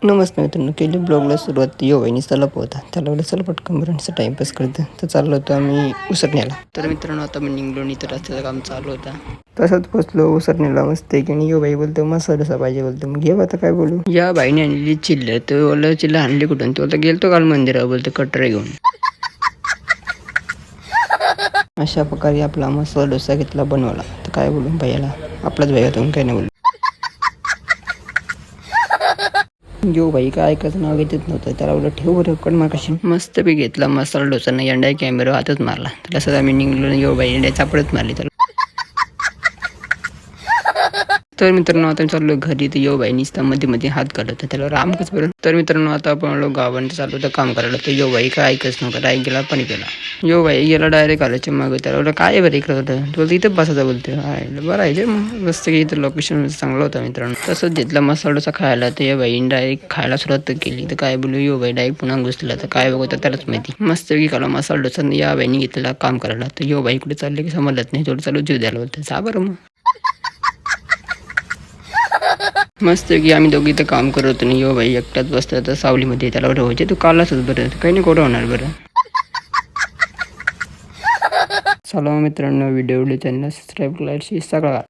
नमस्ते मित्रांनो, केली ब्लॉगला सुरुवात वहिनी सलप होता. त्याला बोललं चला पटकन बरं टाइमपास करतं. तर चाललो होतो आम्ही उसरण्याला. तर मित्रांनो आता मी निघलो नाही तर रस्त्याचं काम चालू होता. तसंच पोचलो उसरण्याला मस्त की आणि बाई बोलतो मसाला डोसा पाहिजे बोलतो. मग घेऊ आता काय बोलू. या बाईने आणलेली चिल्लर तर बोललं चिल्ला आणली कुठून तो गेलतो काल मंदिरावर बोलतो कटरे घेऊन. अशा प्रकारे आपला मसाला डोसा घेतला बनवला. तर काय बोलू भैयाला आपलाच भैया तुम्ही काय नाही बोलू. जो भाई काय ऐकायचं नाव घेतच नव्हतं त्याला बोललं ठेव बरं कड मागाशी मस्त बी घेतला मसाला डोसा नाही अंडा कॅमेरा हातच मारला तसंच आम्ही निघलो यो बाई अंड्या चापडत मारली त्याला. तर मित्रांनो आता चाललो घरी तर यो बाई निसता मध्ये मध्ये हात काढत त्याला राम कसं बरं. तर मित्रांनो आता आपण गावांत चालू होतं काम करायला तर यो बाई काय ऐकच नव्हतं डायरेक्ट गेला पाणी प्याला. यो बाई गेला डायरेक्ट आल्याच्या मग त्याला बोललं काय बरं इकडं होतं तो इथं बसायचा बोलतो बरं आहे मग मस्त की इथं लोकेशन चांगलं होतं मित्रांनो. तसंच घेतला मसाला डोसा खायला तर यो बाई डायरेक्ट खायला सुरुवात केली तर काय बोलू यो बाई डायरेक्ट पुन्हा घुसला तर काय बघतो त्यालाच माहिती मस्त की खाला मसाला डोसा या बाईने घेतलेला काम करायला तर यो बाई कुठे चालले की समजत नाही थोडं चालू जीव द्यायला होतं जा बरं मग. मस्त की आम्ही दोघी तर काम करत होतो यो बाई एकटाच बसतो तर सावलीमध्ये त्याला व्हायचे तू कालाच बरं काही नाही कोणं होणार बरं. चला मित्रांनो व्हिडिओ चॅनल सबस्क्राईब करायची सगळा